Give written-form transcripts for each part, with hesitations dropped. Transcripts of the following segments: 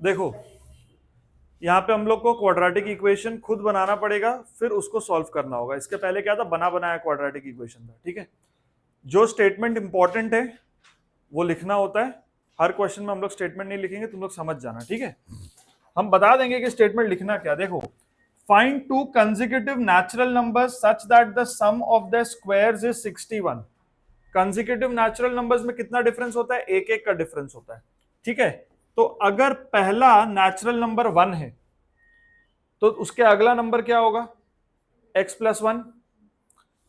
देखो यहाँ पे हम लोग को क्वाड्रेटिक इक्वेशन खुद बनाना पड़ेगा, फिर उसको सॉल्व करना होगा। इसके पहले क्या था, बना बनाया क्वाड्रेटिक इक्वेशन था। ठीक है, जो स्टेटमेंट इंपॉर्टेंट है वो लिखना होता है। हर क्वेश्चन में हम लोग स्टेटमेंट नहीं लिखेंगे, तुम लोग समझ जाना। ठीक है, हम बता देंगे कि स्टेटमेंट लिखना क्या। देखो, find two consecutive natural numbers such that the sum of the squares is 61। Consecutive natural numbers में कितना डिफरेंस होता है, एक एक का डिफरेंस होता है। ठीक है, तो अगर पहला नेचुरल नंबर 1 है तो उसके अगला नंबर क्या होगा, x प्लस 1।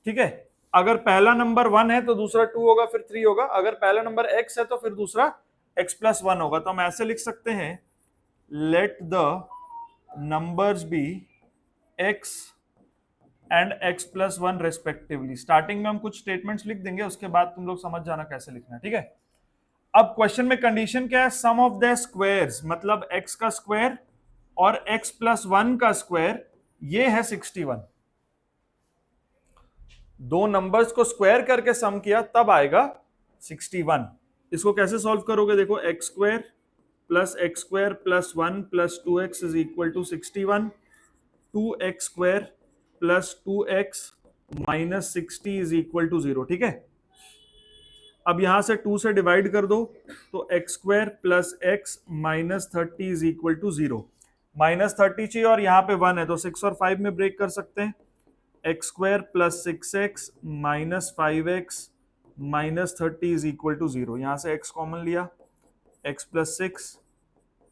ठीक है, अगर पहला नंबर 1 है तो दूसरा 2 होगा, फिर 3 होगा। अगर पहला नंबर x है तो फिर दूसरा x प्लस 1 होगा। तो हम ऐसे लिख सकते हैं, let the numbers be x and x plus 1 respectively. Starting में हम कुछ स्टेटमेंट्स लिख देंगे, उसके बाद तुम लोग समझ जाना कैसे लिखना है। ठीक है, अब क्वेश्चन में कंडीशन क्या है, सम ऑफ द स्क्वायर्स, मतलब x का स्क्वायर और x प्लस 1 का स्क्वायर, ये है 61। दो नंबर्स को स्क्वायर करके सम किया तब आएगा 61। इसको कैसे सॉल्व करोगे, देखो x square plus 1 plus 2x is equal to 61। 2x square plus 2x minus 60 is equal to 0। ठीक है, अब यहां से 2 से डिवाइड कर दो तो x square plus x minus 30 is equal to 0। Minus 30 चाहिए और यहाँ पे 1 है तो 6 और 5 में ब्रेक कर सकते हैं। X square plus 6x minus 5x minus 30 is equal to 0। यहां से x कॉमन लिया, x प्लस 6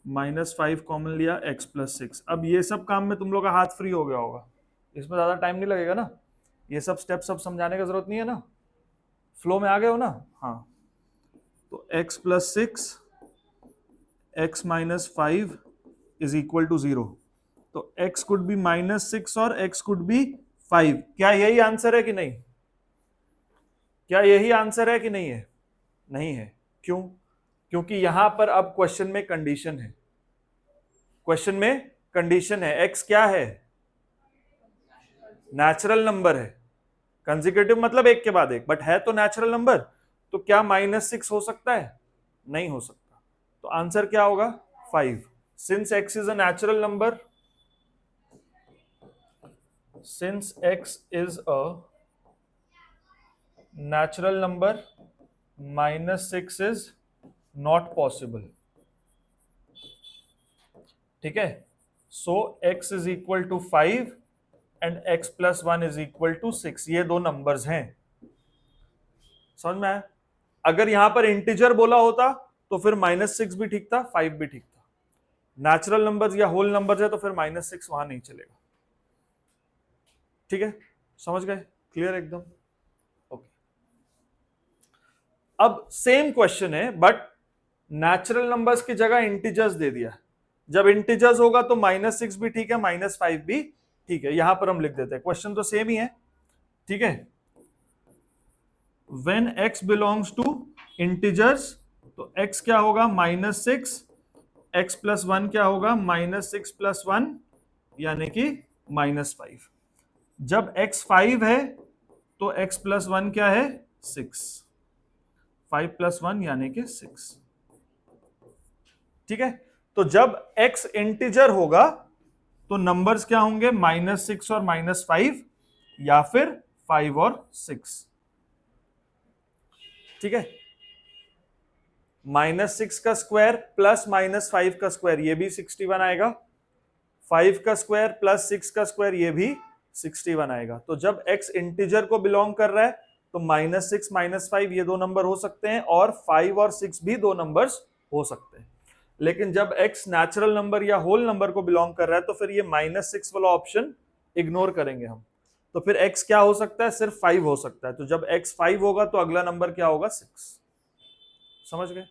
माइनस 5 कॉमन लिया, x प्लस 6। अब ये सब काम में तुम लोग का हाथ फ्री हो गया होगा, इसमें ज्यादा टाइम नहीं लगेगा ना। ये सब स्टेप सब समझाने की जरूरत नहीं है ना, फ्लो में आ गए हो ना। हाँ, तो x plus 6 x minus 5 is equal to 0। तो x कुड बी माइनस 6 और x कुड बी 5। क्या यही आंसर है कि नहीं, क्या यही आंसर है कि नहीं है, नहीं है। क्यों, क्योंकि यहां पर अब क्वेश्चन में कंडीशन है, क्वेश्चन में कंडीशन है। x क्या है, नेचुरल नंबर है। कंसेक्यूटिव मतलब एक के बाद एक, बट है तो नेचुरल नंबर। तो क्या माइनस 6 हो सकता है, नहीं हो सकता। तो आंसर क्या होगा, 5। Since x is a natural number, since x is a natural number, minus 6 is not possible। ठीक है, सो x is equal to 5 and x plus 1 is equal to 6। ये दो नंबर्स हैं, समझ में आया। अगर यहां पर इंटीजर बोला होता तो फिर माइनस 6 भी ठीक था, 5 भी ठीक था। नेचुरल नंबर्स या होल नंबर्स है तो फिर माइनस 6 वहां नहीं चलेगा। ठीक है, समझ गए, क्लियर एकदम। ओके, अब सेम क्वेश्चन है बट नेचुरल नंबर्स की जगह इंटीजर्स दे दिया। जब इंटीजर्स होगा तो माइनस 6 भी ठीक है, माइनस 5 भी ठीक है। यहां पर हम लिख देते हैं, क्वेश्चन तो सेम ही है। ठीक है, when x belongs to integers तो x क्या होगा, माइनस 6, x प्लस 1 क्या होगा, माइनस 6 प्लस 1 यानी कि माइनस 5। जब x 5 है तो x प्लस 1 क्या है, 6। 5 प्लस 1 यानी कि 6। ठीक है, तो जब x इंटीजर होगा तो नंबर्स क्या होंगे, माइनस 6 और माइनस 5 या फिर 5 और 6। ठीक है, माइनस 6 का स्क्वायर प्लस माइनस 5 का स्क्वायर ये भी 61 आएगा। 5 का स्क्वायर प्लस 6 का स्क्वायर ये भी 61 आएगा। तो जब x इंटीजर को बिलोंग कर रहा है तो माइनस 6 माइनस 5 ये दो नंबर हो सकते हैं और 5 और 6 भी दो नंबर्स हो सकते हैं। लेकिन जब x नेचुरल नंबर या होल नंबर को बिलोंग कर रहा है तो फिर ये माइनस 6 वाला ऑप्शन इग्नोर करेंगे हम। तो फिर x क्या हो सकता है, सिर्फ 5 हो सकता है। तो जब x 5 होगा तो अगला नंबर क्या होगा, 6। समझ गए,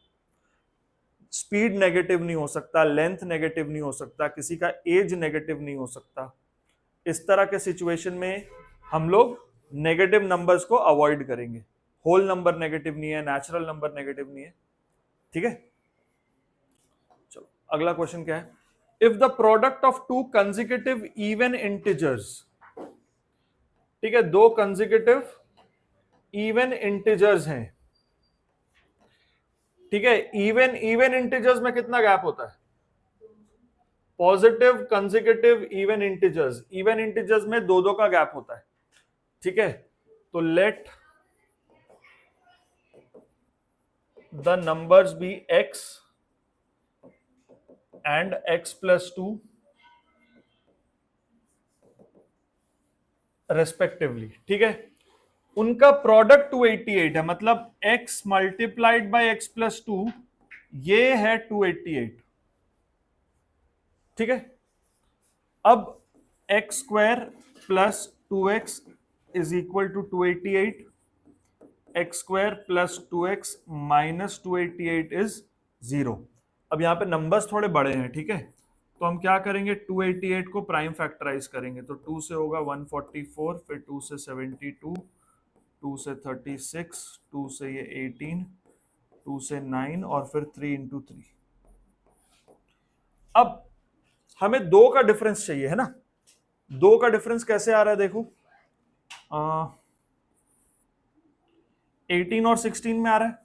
स्पीड नेगेटिव नहीं हो सकता, लेंथ नेगेटिव नहीं हो सकता, किसी का एज नेगेटिव नहीं हो सकता। इस तरह के सिचुएशन में हम लोग नेगेटिव नंबर्स को अवॉइड करेंगे। होल नंबर नेगेटिव नहीं है, नेचुरल नंबर नेगेटिव नहीं है। ठीक है, चलो अगला क्वेश्चन क्या है, if the product of to consecutive even integers. ठीक है, दो कंसेक्यूटिव इवन इंटीजर्स हैं। ठीक है, इवन इंटीजर्स में कितना गैप होता है, positive consecutive even integers, even integers में दो दो का गैप होता है, ठीक है। तो let the numbers be x and x+2 respectively, ठीक है। उनका प्रोडक्ट 288 है, मतलब x मल्टीप्लाइड बाय x+2 ये है 288, ठीक है। अब x² plus 2x is equal to 288, x² plus 2x minus 288 is 0। अब यहां पे नंबर्स थोड़े बड़े हैं, ठीक है। तो हम क्या करेंगे, 288 को प्राइम फैक्टराइज करेंगे, तो 2 से होगा 144, फिर 2 से 72, 2 से 36, 2 से ये 18, 2 से 9 और फिर 3 इंटू 3। अब हमें 2 का डिफरेंस चाहिए, है ना। 2 का डिफरेंस कैसे आ रहा है, देखो 18 और 16 में आ रहा है,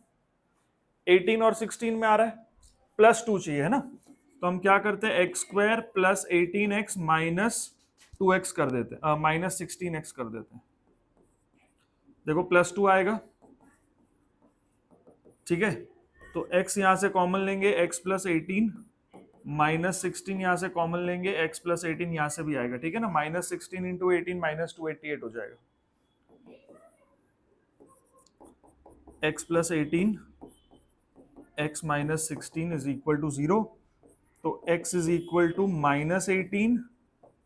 18 और 16 में आ रहा है, +2 चाहिए, है ना। तो हम क्या करते हैं, x² plus 18x minus 2x कर देते हैं, माइनस 16x कर देते हैं। देखो +2 आएगा, ठीक है। तो x यहां से कॉमन लेंगे, x प्लस 18 माइनस 16 यहां से कॉमन लेंगे, x प्लस 18 यहां से भी आएगा, ठीक है ना। माइनस 16 इंटू 18 माइनस 288 हो जाएगा, x plus 18 x minus 16 is equal to 0। तो x is equal to minus 18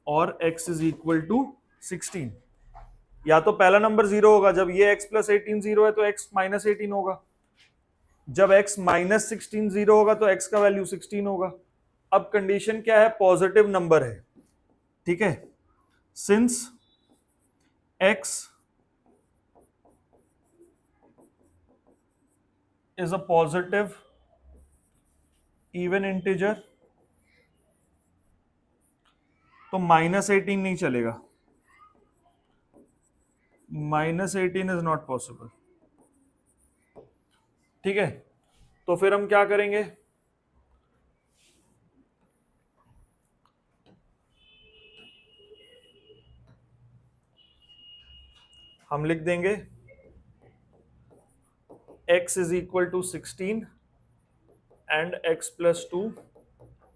और x इज इक्वल टू 16। या तो पहला नंबर 0 होगा, जब ये x प्लस 18 0 है तो x माइनस 18 होगा, जब x माइनस 16 0 होगा तो x का वैल्यू 16 होगा। अब कंडीशन क्या है, पॉजिटिव नंबर है, ठीक है। Since x is a positive even integer, तो माइनस 18 नहीं चलेगा, माइनस 18 इज नॉट पॉसिबल, ठीक है। तो फिर हम क्या करेंगे, हम लिख देंगे x is equal to 16 and x plus 2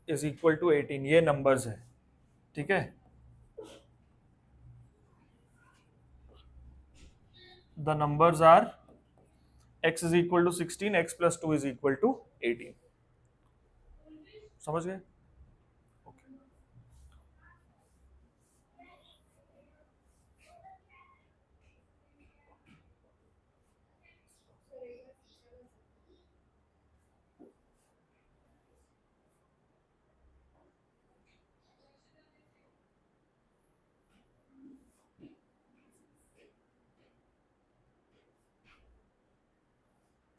is equal to 18, ये नंबर्स है, ठीक है। The numbers are x is equal to 16, x plus 2 is equal to 18। समझ गए?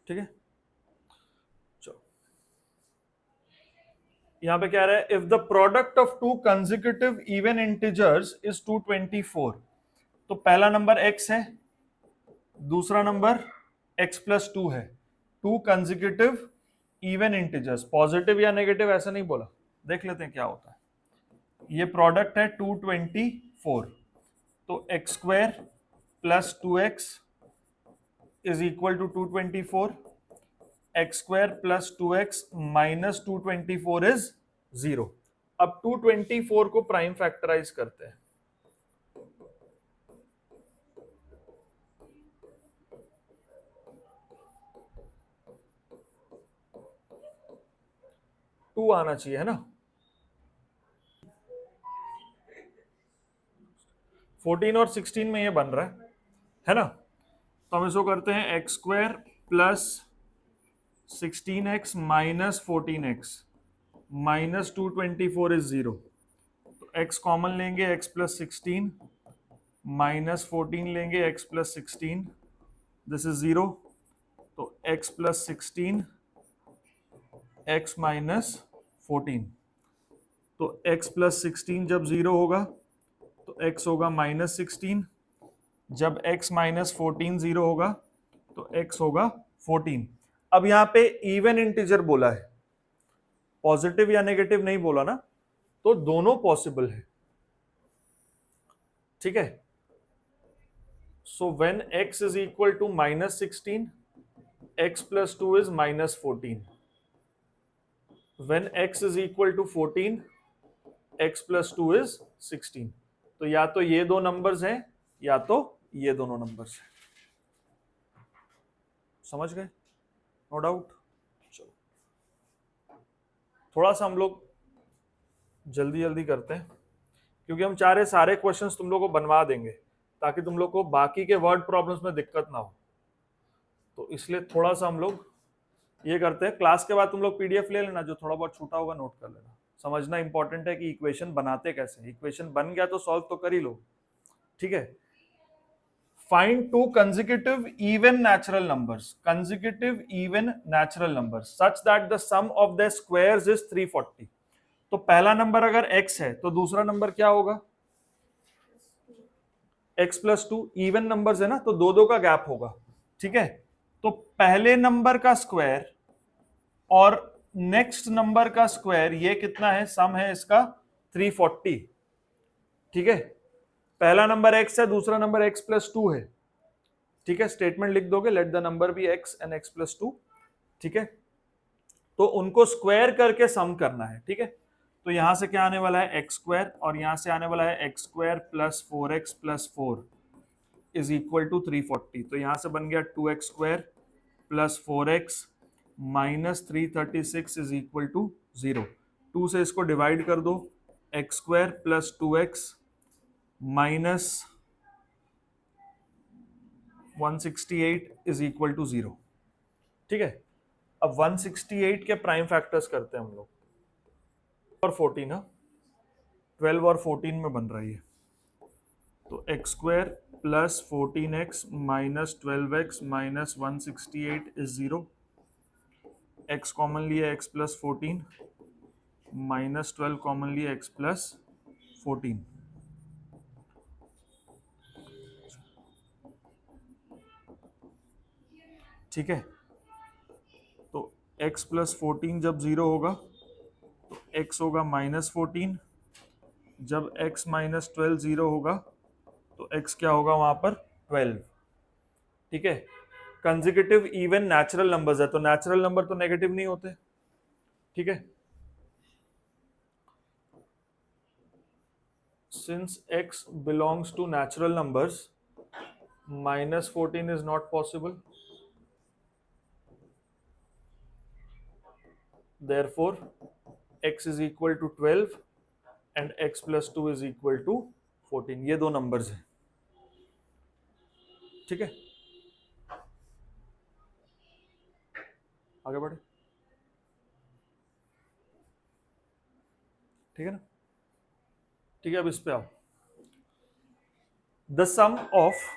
ठीक है, चलो यहां पे क्या रहा है, if the product of to consecutive even integers is 224। तो पहला नंबर x है, दूसरा नंबर x प्लस 2 है, to consecutive even integers, positive या नेगेटिव ऐसा नहीं बोला, देख लेते हैं क्या होता है। ये प्रोडक्ट है 224, तो x² plus 2x is equal to 224, x² plus 2x minus 224 is 0। अब 224 को प्राइम फैक्टराइज करते हैं, टू आना चाहिए, है ना। 14 और 16 में ये बन रहा है ना। तो हम इसको करते हैं x² plus 16x minus 14x minus 224 is 0। तो x कॉमन लेंगे, x प्लस 16 माइनस 14 लेंगे, x प्लस 16, दिस इज 0। तो x प्लस 16 x माइनस 14, तो x प्लस 16 जब 0 होगा तो x होगा माइनस 16, जब x माइनस 14 0 होगा तो x होगा 14। अब यहां पे इवन इंटीजर बोला है, पॉजिटिव या नेगेटिव नहीं बोला ना, तो दोनों पॉसिबल है, ठीक है। So when x is equal to -16, x plus 2 is -14. When x is equal to 14, x plus 2 is 16. तो या तो ये दो नंबर्स हैं या तो ये दोनों नंबर्स हैं। समझ गए? No doubt. चलो थोड़ा सा हम लोग जल्दी जल्दी करते हैं, क्योंकि हम चाह रहे सारे क्वेश्चंस तुम लोग को बनवा देंगे ताकि तुम लोग को बाकी के वर्ड प्रॉब्लम्स में दिक्कत ना हो। तो इसलिए थोड़ा सा हम लोग ये करते हैं। क्लास के बाद तुम लोग पीडीएफ ले लेना, जो थोड़ा बहुत छूटा होगा नोट कर लेना। समझना इंपॉर्टेंट है कि इक्वेशन बनाते कैसे। इक्वेशन बन गया तो सॉल्व तो कर ही लो, ठीक है। Find two consecutive even natural numbers such that the sum of their squares is 340. तो पहला नंबर अगर x है तो दूसरा नंबर क्या होगा? x plus 2. इवन नंबर्स है ना, तो दो दो का गैप होगा, ठीक है। तो पहले नंबर का स्क्वायर और नेक्स्ट नंबर का स्क्वायर, ये कितना है? सम है इसका 340, ठीक है। पहला नंबर x है, दूसरा नंबर x प्लस 2 है, ठीक है। स्टेटमेंट लिख दोगे, let the number be x and x plus 2, ठीक है। तो उनको स्क्वायर करके सम करना है, ठीक है। तो यहां से क्या आने वाला है? एक्स स्क्वायर, और यहां से आने वाला है x square plus 4x plus 4 is equal to 340। तो यहां से बन गया 2x square plus 4x minus 336 is equal to 0। 2 से इसको डिवाइड कर दो, x square plus 2x minus 168 is equal to 0, ठीक है। अब 168 के प्राइम फैक्टर्स करते हैं हम लोग। और 14 है, 12 और 14 में बन रही है। तो x square plus 14x minus 12x minus 168 is 0। X common लिया x प्लस 14 माइनस 12 कॉमन लिया x प्लस 14, ठीक है। तो x प्लस 14 जब 0 होगा तो x होगा माइनस 14, जब x माइनस 12 0 होगा तो x क्या होगा वहां पर? 12, ठीक है। कंसेक्यूटिव इवन नेचुरल नंबर्स है, तो नेचुरल नंबर तो नेगेटिव नहीं होते, ठीक है। Since x belongs to natural numbers, minus 14 is not possible, therefore x is equal to 12 and x plus 2 is equal to 14। ये दो नंबर्स हैं, ठीक है। आगे बढ़े, ठीक है ना, ठीक है। अब इस पे आओ। द सम ऑफ,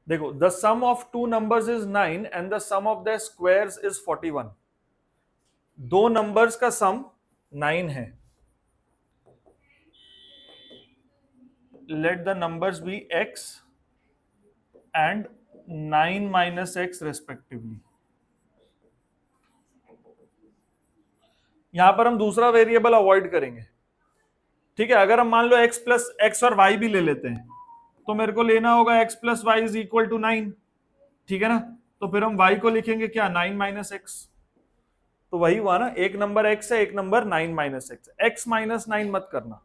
देखो, the sum of two numbers is 9 and the sum of the squares is 41। दो नंबर्स का सम 9 है। Let the numbers be x and 9 minus x respectively. यहां पर हम दूसरा वेरिएबल अवॉइड करेंगे, ठीक है। अगर हम मान लो x प्लस एक्स और y भी ले लेते हैं तो मेरे को लेना होगा x plus y is equal to 9, ठीक है ना। तो फिर हम y को लिखेंगे क्या? 9 माइनस एक्स। तो वही हुआ ना, एक नंबर x है, एक number 9 minus x. x minus 9 मत करना,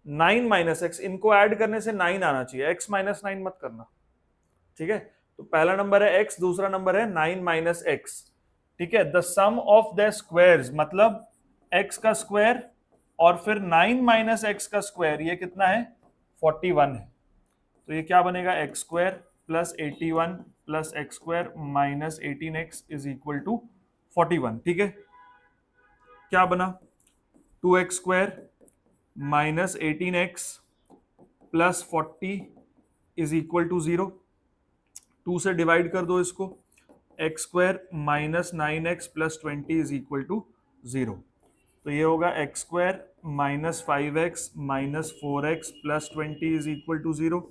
9 माइनस एक्स, इनको ऐड करने से 9 आना चाहिए, x माइनस 9 मत करना, ठीक है। तो पहला नंबर है x, दूसरा नंबर है 9 माइनस एक्स, ठीक है। The sum of the squares मतलब x का स्क्वायर और फिर 9 माइनस एक्स का स्क्वायर, ये कितना है? 41 है। तो ये क्या बनेगा? X square plus 81 plus x square minus 18x is equal to 41, ठीक है। क्या बना? 2x square minus 18x plus 40 is equal to 0। 2 से डिवाइड कर दो इसको, x square minus 9x plus 20 is equal to 0। तो ये होगा x square minus 5x minus 4x plus 20 is equal to 0।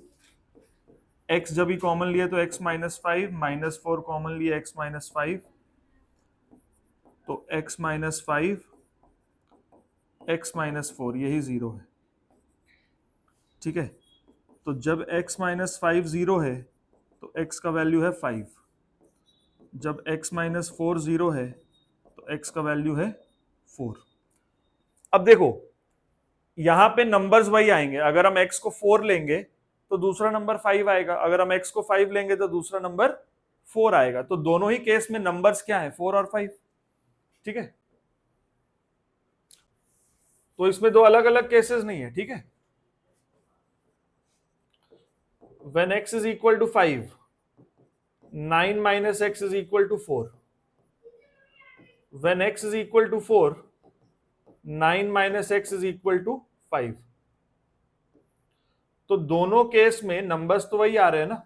x जब भी कॉमन लिया तो x माइनस 5 माइनस 4 कॉमन लिया x माइनस 5 तो x माइनस 5 x माइनस 4 यही 0 है। ठीक है, तो जब x माइनस 5 0 है तो x का वैल्यू है 5, जब x माइनस 4 0 है तो x का वैल्यू है 4। अब देखो यहां पे नंबर्स वही आएंगे, अगर हम x को 4 लेंगे तो दूसरा नंबर 5 आएगा, अगर हम x को 5 लेंगे तो दूसरा नंबर 4 आएगा। तो दोनों ही केस में नंबर्स क्या है, 4 और 5। ठीक है, तो इसमें दो अलग अलग केसेस नहीं है। ठीक है, when x is equal to 5, 9 minus x is equal to 4. When x is equal to 4, 9 minus x is equal to 5. तो दोनों केस में नंबर्स तो वही आ रहे हैं ना,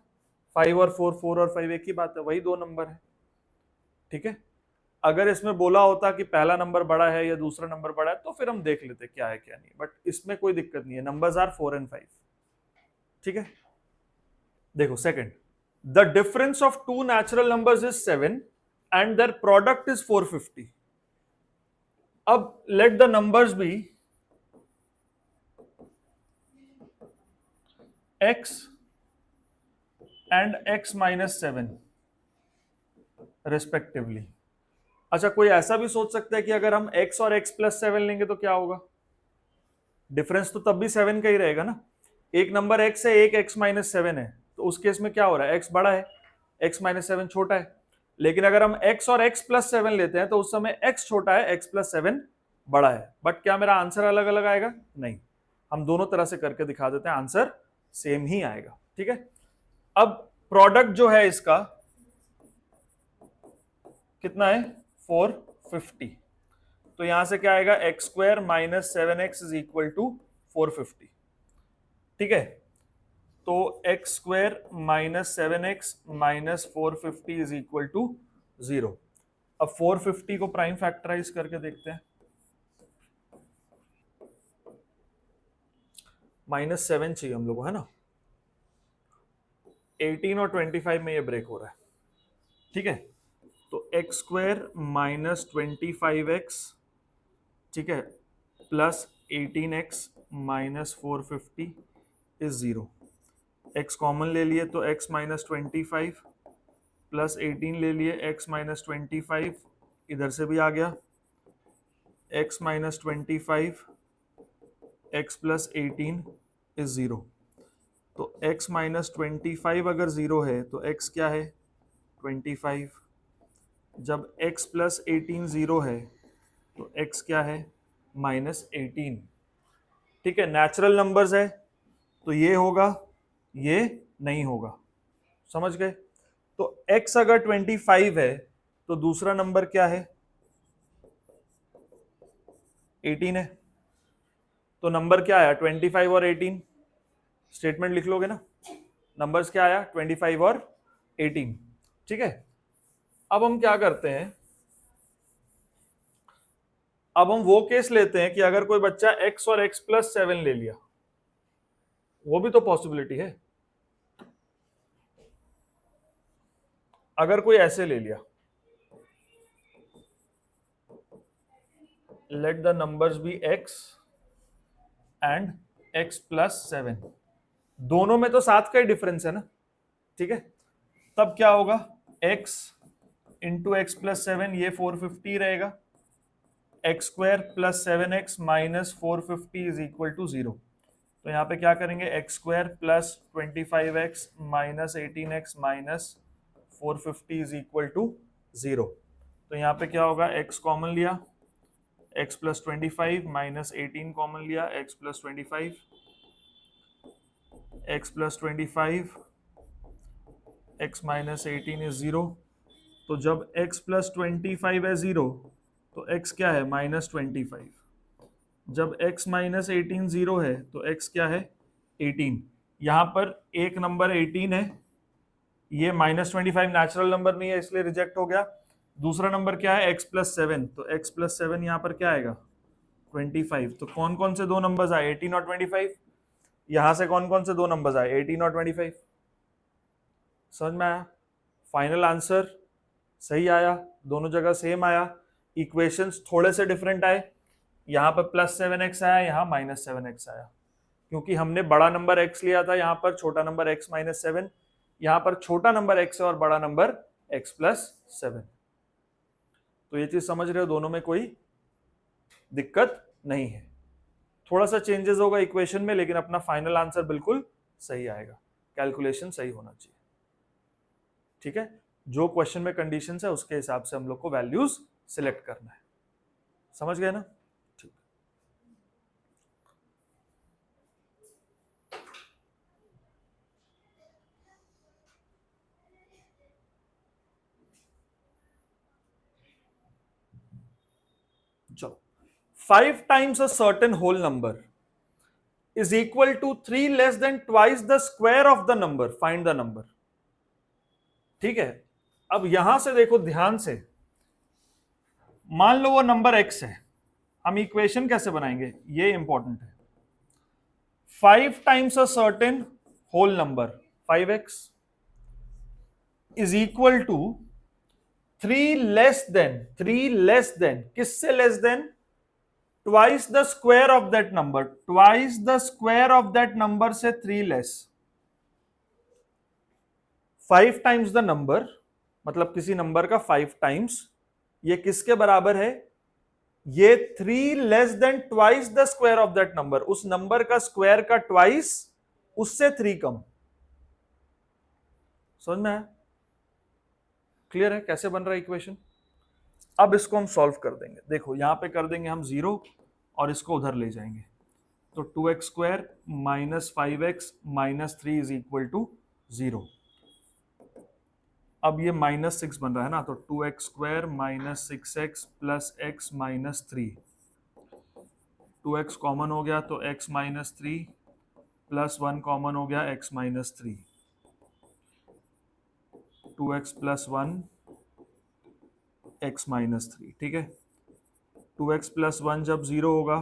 5 और 4, 4 और 5 एक ही बात है, वही दो नंबर है। ठीक है, अगर इसमें बोला होता कि पहला नंबर बड़ा है या दूसरा नंबर बड़ा है तो फिर हम देख लेते क्या है क्या नहीं, बट इसमें कोई दिक्कत नहीं है, नंबर्स आर 4 एंड 5। ठीक है, देखो second, the difference of two natural numbers is 7 and their product is 450। अब let the numbers be x and x minus 7 respectively. अच्छा, कोई ऐसा भी सोच सकता है कि अगर हम x और x प्लस 7 लेंगे तो क्या होगा, डिफरेंस तो तब भी 7 का ही रहेगा ना। एक नंबर x है, एक x माइनस 7 है, तो उस केस में क्या हो रहा है, x बड़ा है, x माइनस 7 छोटा है। लेकिन अगर हम x और x प्लस 7 लेते हैं तो उस समय x छोटा है, x प्लस 7 बड़ा है। बट क्या मेरा आंसर अलग अलग आएगा, नहीं, हम दोनों तरह से करके दिखा देते हैं, आंसर सेम ही आएगा। ठीक है, अब प्रोडक्ट जो है इसका कितना है, 450। तो यहां से क्या आएगा, x square minus 7x is equal to 450। ठीक है, तो x square minus 7x minus 450 is equal to 0। अब 450 को प्राइम फैक्टराइज करके देखते हैं, माइनस 7 चाहिए हम लोग को, है ना। 18 और 25 में ये ब्रेक हो रहा है। ठीक है, तो एक्स स्क्वायर माइनस 25x, ठीक है, plus 18x minus 450 is 0। x common ले लिए तो x माइनस 25 प्लस 18 ले लिए, x माइनस 25 इधर से भी आ गया, x minus 25 x plus 18 is 0। तो x माइनस 25 अगर 0 है तो x क्या है, 25। जब x प्लस 18 0 है तो x क्या है, माइनस 18। ठीक है, नेचुरल नंबर्स है तो ये होगा, ये नहीं होगा, समझ गए। तो x अगर 25 है तो दूसरा नंबर क्या है, 18 है। तो नंबर क्या आया, 25 और 18, स्टेटमेंट लिख लोगे ना, नंबर्स क्या आया, 25 और 18। ठीक है, अब हम क्या करते हैं, अब हम वो केस लेते हैं कि अगर कोई बच्चा x और x प्लस 7 ले लिया, वो भी तो पॉसिबिलिटी है। अगर कोई ऐसे ले लिया, let the numbers be x and x plus 7, दोनों में तो 7 का ही डिफरेंस है ना। ठीक है, तब क्या होगा, x इंटू एक्स प्लस 7, ये 450 रहेगा, x square plus 7x minus 450 is equal to 0। तो यहाँ पे क्या करेंगे, x square plus 25x minus 18x minus 450 is equal to 0। तो यहाँ पे क्या होगा, x कॉमन लिया, x प्लस 25 माइनस 18 कॉमन लिया, x plus 25, x plus 25, x minus 18 is 0। तो जब x प्लस 25 है 0 तो x क्या है, माइनस 25। जब x माइनस 18 0 है तो x क्या है, 18। यहां पर एक नंबर 18 है, ये माइनस 25 नेचुरल नंबर नहीं है इसलिए रिजेक्ट हो गया। दूसरा नंबर क्या है, x प्लस 7, तो x प्लस 7 यहाँ पर क्या आएगा, 25। तो कौन कौन से दो नंबर्स आए, 18 और 25। यहां से कौन कौन से दो नंबर्स आए, 18 और 25। समझ में आया, फाइनल आंसर सही आया, दोनों जगह सेम आया। इक्वेशंस थोड़े से डिफरेंट आए, यहां पर +7x आया, यहां -7x आया, क्योंकि हमने बड़ा नंबर x लिया था, यहां पर छोटा नंबर x -7, यहां पर छोटा नंबर x है और बड़ा नंबर x + 7। तो ये चीज समझ रहे हो, दोनों में कोई दिक्कत नहीं है। थोड़ा सा चेंजेस होगा इक्वेशन में, लेकिन अपना फाइनल आंसर बिल्कुल सही आएगा, कैलकुलेशन सही होना चाहिए। ठीक है, जो क्वेश्चन में कंडीशंस है उसके हिसाब से हम लोग को वैल्यूज सिलेक्ट करना है। समझ गए ना? ठीक। चलो, 5 times a certain whole number is equal to 3 less than twice the square of the number, find the number। ठीक है, अब यहां से देखो ध्यान से, मान लो वो नंबर x है, हम इक्वेशन कैसे बनाएंगे ये इंपॉर्टेंट है। 5 times a certain whole number 5x is equal to 3 less than किससे less than? Twice the square of that number, twice the square of that number से 3 लेस। 5 टाइम्स द नंबर मतलब किसी number का 5 times, ये किसके बराबर है? ये 3 less than twice the square of that number, उस नंबर का स्क्वायर का ट्वाइस, उससे 3 कम। समझ में आया? क्लियर है कैसे बन रहा है इक्वेशन? अब इसको हम सॉल्व कर देंगे। देखो यहां पे कर देंगे हम 0 और इसको उधर ले जाएंगे, तो 2x² - 5x - 3 is equal to 0। अब ये -6 बन रहा है ना, तो 2x² - 6x + x - 3, 2x common हो गया तो x - 3 + 1 कॉमन हो गया x - 3, 2x + 1 x - 3। ठीक है, 2x + 1 जब 0 होगा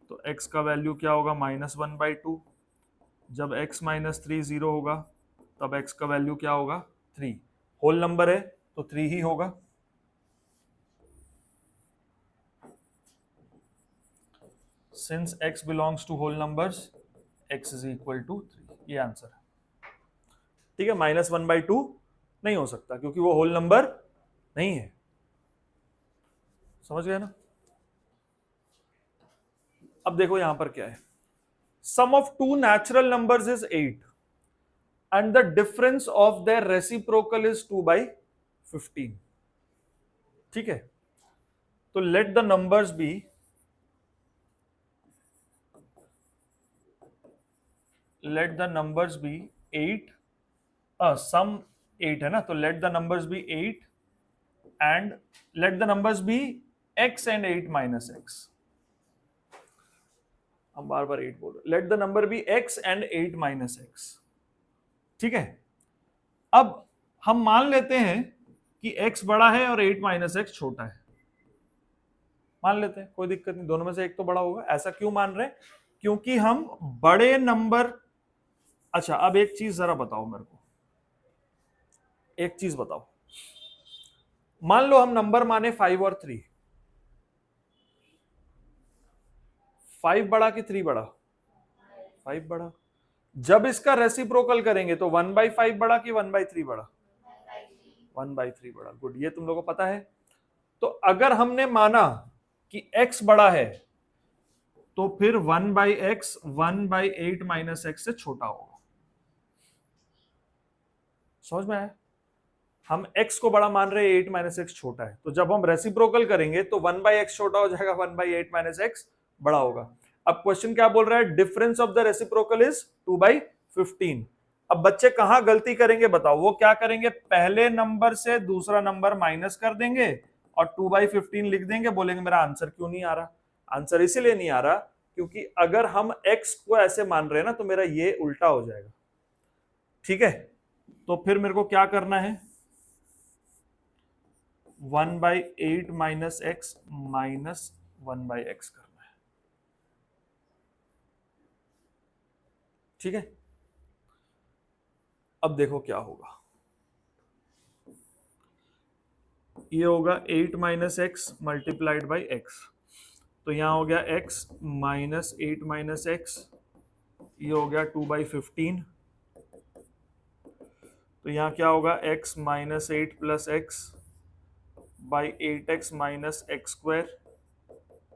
तो x का वैल्यू क्या होगा? -1/2। जब x - 3 0 होगा तब x का वैल्यू क्या होगा? 3। होल नंबर है तो 3 ही होगा। Since x belongs to whole numbers, x is equal to 3, ये आंसर है। ठीक है, -1/2 नहीं हो सकता क्योंकि वो होल नंबर नहीं है। समझ गए ना? अब देखो यहां पर क्या है, sum of two natural numbers is 8 and the difference of their reciprocal is 2/15। ठीक है, तो let the numbers be eight, sum 8 है ना, तो let the numbers be 8 and let the numbers be x and 8 minus x। हम बार बार 8 बोल रहे, let the number be x and 8 minus x। ठीक है, अब हम मान लेते हैं कि x बड़ा है और 8 माइनस एक्स छोटा है, मान लेते हैं, कोई दिक्कत नहीं, दोनों में से एक तो बड़ा होगा। ऐसा क्यों मान रहे हैं? क्योंकि हम बड़े नंबर। अच्छा, अब एक चीज जरा बताओ मेरे को, एक चीज बताओ, मान लो हम नंबर माने 5 और 3, 5 बड़ा कि 3 बड़ा? 5 बड़ा। जब इसका रेसिप्रोकल करेंगे तो 1/5 बड़ा कि 1/3 बड़ा? 1/3 बड़ा। गुड, ये तुम लोगों को पता है। तो अगर हमने माना कि x बड़ा है तो फिर 1/x 1/8 माइनस एक्स से छोटा होगा। समझ में आया? हम x को बड़ा मान रहे हैं, 8 माइनस एक्स छोटा है, तो जब हम रेसिप्रोकल करेंगे तो 1/x छोटा हो जाएगा, 1/8 माइनस एक्स बड़ा होगा। अब क्वेश्चन क्या बोल रहा है? Difference of the reciprocal is 2/15। अब बच्चे कहां गलती करेंगे बताओ? वो क्या करेंगे, पहले नंबर से दूसरा नंबर माइनस कर देंगे और 2/15 लिख देंगे, बोलेंगे मेरा आंसर क्यों नहीं आ रहा। आंसर इसीलिए नहीं आ रहा क्योंकि अगर हम x को ऐसे मान रहे हैं ना तो मेरा ये उल्टा हो जाएगा। ठीक है, तो फिर मेरे को क्या करना है? 1/8 माइनस एक्स माइनस 1/x करना है। ठीक है, अब देखो क्या होगा। ये होगा 8 minus x multiplied by x, तो यहाँ हो गया x माइनस 8 माइनस एक्स, ये हो गया 2/15, तो यहाँ क्या होगा x minus 8 plus x by 8x minus x square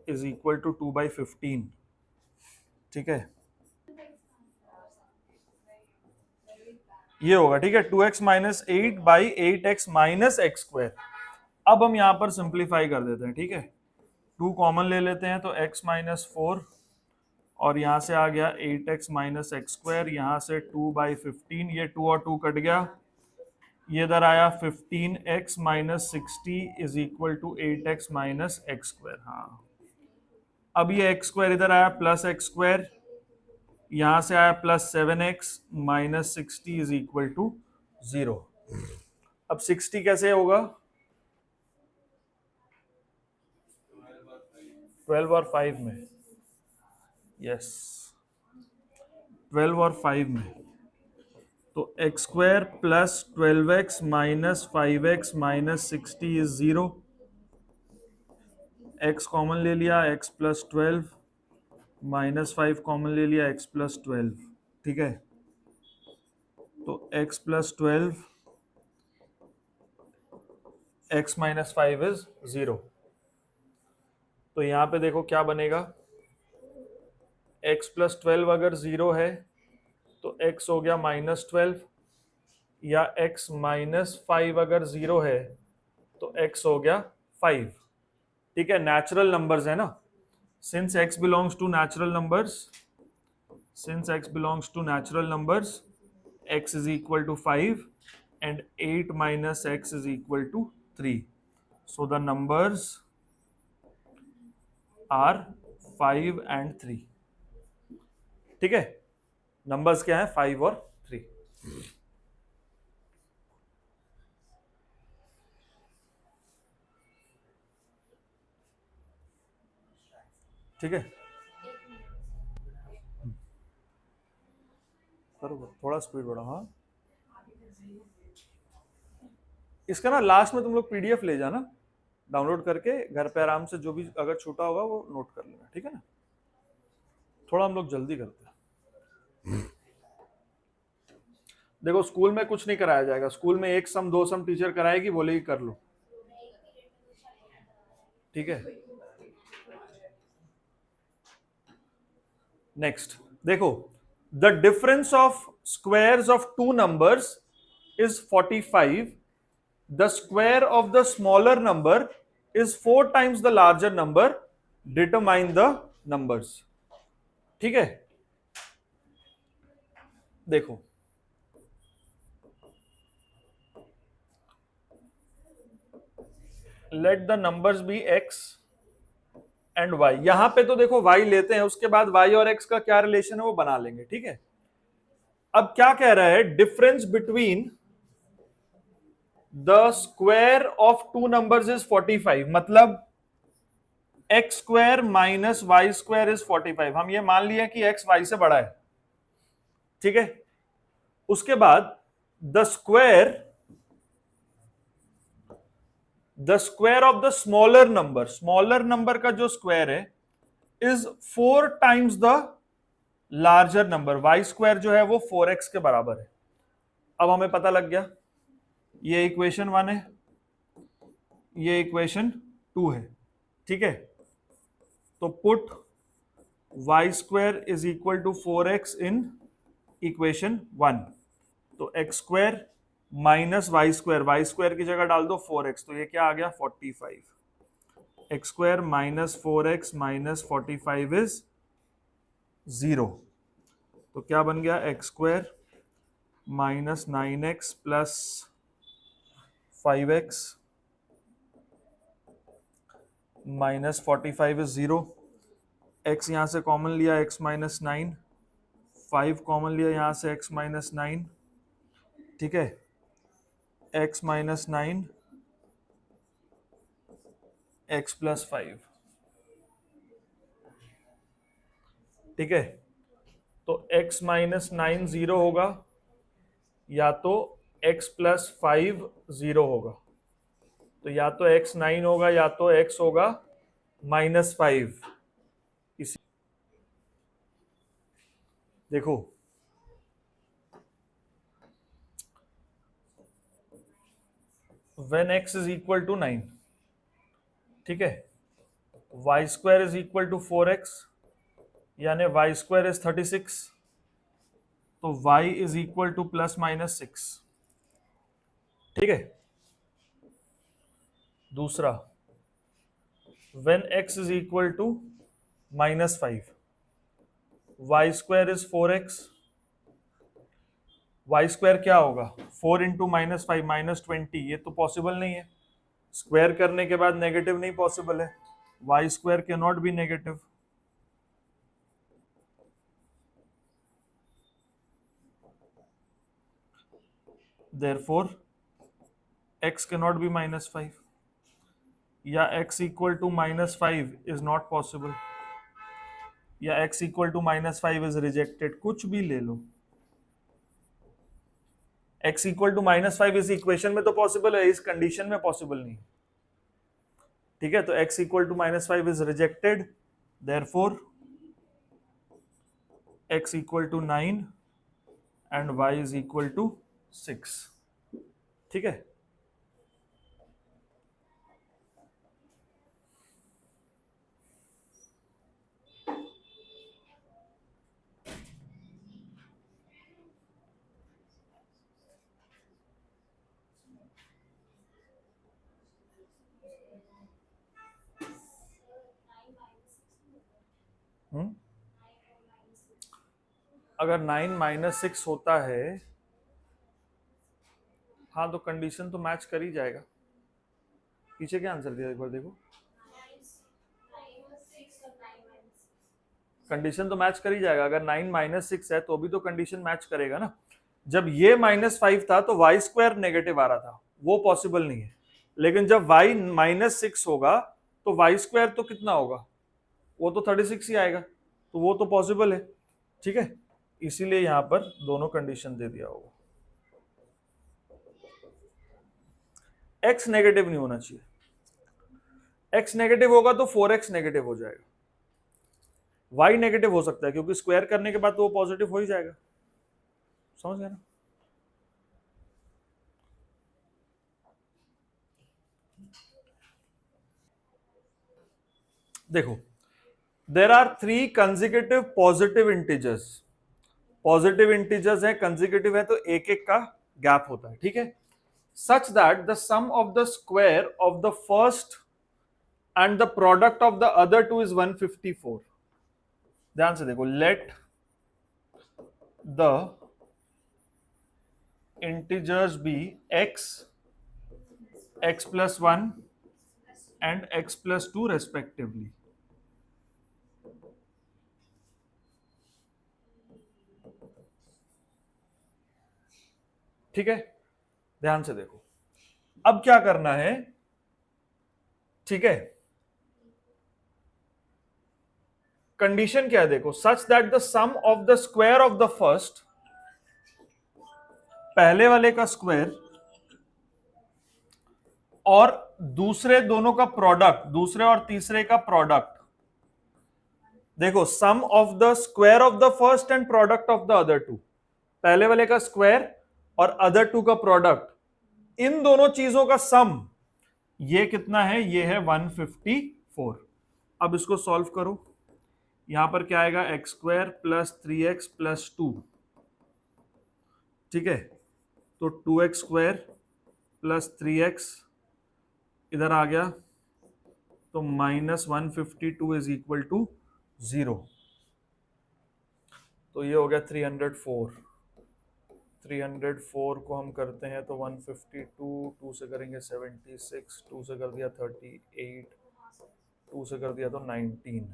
is equal to 2/15। ठीक है, ये होगा। ठीक है, 2x minus 8 by 8x minus x square. अब हम यहां पर सिंप्लीफाई कर देते हैं। ठीक है, 2 कॉमन ले लेते हैं, तो x माइनस 4 और यहाँ से आ गया 8x माइनस एक्स स्क्वायर, यहाँ से 2/15, ये 2 और 2 कट गया, ये इधर आया 15x minus 60 is equal to 8x minus x square. हाँ, अब ये एक्स स्क्वायर इधर आया प्लस एक्स स्क्वायर, यहां से आया plus 7x minus 60 is equal to 0। अब 60 कैसे होगा? 12 और 5 में, यस 12 और 5 में, तो x square plus 12x minus 5x minus 60 is 0। x common ले लिया, x प्लस 12 माइनस 5 कॉमन ले लिया, x प्लस 12। ठीक है, तो x plus 12 x minus 5 is 0। तो यहां पे देखो क्या बनेगा, x प्लस 12 अगर 0 है तो x हो गया माइनस 12, या x माइनस 5 अगर 0 है तो x हो गया 5। ठीक है, नेचुरल नंबर्स है ना, since x belongs to natural numbers, since x belongs to natural numbers, x is equal to 5 and 8 minus x is equal to 3. So the numbers are 5 and 3. ठीक है, नंबर्स क्या है 5 और 3। ठीक है, करो थोड़ा स्पीड बढ़ा। हाँ, इसका ना लास्ट में तुम लोग पीडीएफ ले जाना, डाउनलोड करके घर पे आराम से, जो भी अगर छूटा होगा वो नोट कर लेना। ठीक है ना, थोड़ा हम लोग जल्दी करते हैं। देखो स्कूल में कुछ नहीं कराया जाएगा, स्कूल में 1 सम 2 सम टीचर कराएगी, बोलेगी कर लो। ठीक है, नेक्स्ट देखो, the difference of squares of 2 numbers is 45, the square of the smaller number is 4 times the larger number, determine the numbers. ठीक है, देखो let the numbers be x and y। यहां पे तो देखो y लेते हैं, उसके बाद y और x का क्या रिलेशन है वो बना लेंगे। ठीक है, अब क्या कह रहा है, difference between the square of 2 numbers is 45, मतलब x square minus y square is 45। हम ये मान लिया कि x y से बड़ा है। ठीक है, उसके बाद the square of the smaller number, smaller number का जो स्क्वायर है is 4 times the larger number, y square जो है वो 4x के बराबर है। अब हमें पता लग गया, ये इक्वेशन 1 है, ये इक्वेशन 2 है। ठीक है, तो put y square is equal to 4x in equation 1, तो x square minus y square की जगह डाल दो 4x, तो ये क्या आ गया 45। X square minus 4x minus 45 is 0, तो क्या बन गया x square minus 9x plus 5x minus 45 is 0। x यहां से कॉमन लिया, x माइनस 9, 5 कॉमन लिया यहां से, x माइनस 9। ठीक है, x माइनस 9 x प्लस 5। ठीक है, तो x माइनस 9 0 होगा, या तो x प्लस 5 0 होगा। तो या तो x 9 होगा या तो x होगा -5। इसी देखो when x is equal to 9, ठीक है, y square is equal to 4x, यानी वाई स्क्वायर इज 36, तो y इज इक्वल टू ±6। ठीक है, दूसरा when x is equal to -5, y square is 4x, y square क्या होगा 4 इंटू -5 -20, ये तो पॉसिबल नहीं है, स्क्वायर करने के बाद नेगेटिव नहीं पॉसिबल है, y square can not be negative. Therefore x cannot be -5, या x equal to -5 is not possible, या x equal to -5 is rejected, कुछ भी ले लो। x equal to -5 इस इक्वेशन में तो पॉसिबल है, इस कंडीशन में पॉसिबल नहीं। ठीक है, तो x equal to -5 is rejected, therefore x equal to 9 and y is equal to 6। ठीक है, अगर 9 - 6 होता है, हाँ तो कंडीशन तो मैच कर ही जाएगा। पीछे क्या आंसर दिया एक बार देखो, कंडीशन तो मैच कर ही जाएगा। अगर 9 - 6 है तो भी तो कंडीशन मैच करेगा ना। जब ये -5 था तो वाई स्क्वायर नेगेटिव आ रहा था, वो पॉसिबल नहीं है। लेकिन जब y -6 होगा तो वाई स्क्वायर तो कितना होगा, वो तो 36 ही आएगा, तो वो तो पॉसिबल है। ठीक है, इसीलिए यहां पर दोनों कंडीशन दे दिया होगा। x नेगेटिव नहीं होना चाहिए, x नेगेटिव होगा तो 4x नेगेटिव हो जाएगा, y नेगेटिव हो सकता है क्योंकि स्क्वायर करने के बाद तो वो पॉजिटिव हो ही जाएगा। समझ गए ना? देखो, there are 3 consecutive positive integers. Positive integers है, कंसेक्यूटिव है, तो एक एक का गैप होता है। ठीक है, such that the sum of the square of the first and the product of the other two is 154। ध्यान से देखो, let the integers be x, x plus 1 and x plus 2 respectively। ठीक है, ध्यान से देखो, अब क्या करना है। ठीक है, कंडीशन क्या है देखो, such that the sum of the square of the first, पहले वाले का स्क्वायर और दूसरे दोनों का प्रोडक्ट, दूसरे और तीसरे का प्रोडक्ट, देखो sum of the square of the first and product of the other two, पहले वाले का स्क्वायर और अदर टू का प्रोडक्ट, इन दोनों चीजों का सम ये कितना है, ये है 154। अब इसको सॉल्व करो, यहां पर क्या आएगा, x square plus 3x plus 2। ठीक है, तो 2x स्क्वायर प्लस 3x इधर आ गया, तो -152 इज इक्वल टू 0। तो ये हो गया 304। 304 को हम करते हैं तो 152, 2 से करेंगे 76, 2 से कर दिया 38, 2 से कर दिया तो 19,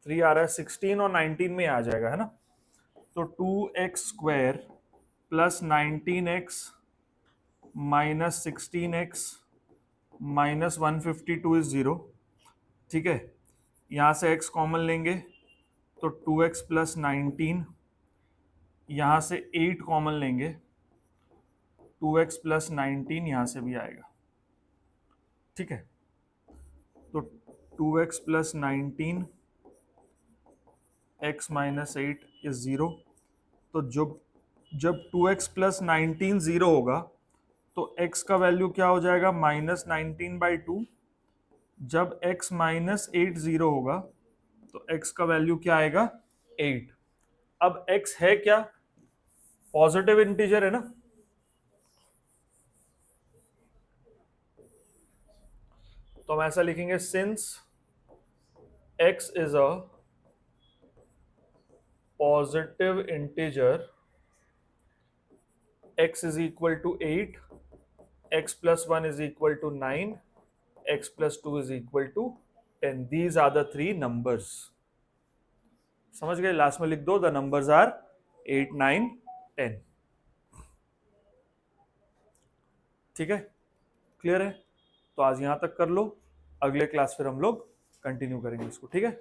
3 आ रहा है, 16 और 19 में आ जाएगा, है ना। तो 2x square plus 19x minus 16x minus 152 is 0। ठीक है, यहाँ से x कॉमन लेंगे तो 2x प्लस 19, यहाँ से 8 कॉमन लेंगे, 2x प्लस 19 यहाँ से भी आएगा। ठीक है, तो 2x plus 19 x minus 8 is 0। तो जब जब 2x प्लस 19 0 होगा तो x का वैल्यू क्या हो जाएगा, -19/2। जब x माइनस 8 0 होगा तो x का वैल्यू क्या आएगा, 8। अब x है क्या, पॉजिटिव इंटीजर है ना, तो हम ऐसा लिखेंगे since x is a positive integer, x is equal to 8, x plus 1 is equal to 9, x plus 2 is equal to 10। These are the three numbers. समझ गए, लास्ट में लिख दो द नंबर्स आर 8, 9, 10। ठीक है, क्लियर है, तो आज यहां तक कर लो, अगले क्लास फिर हम लोग कंटिन्यू करेंगे इसको, ठीक है।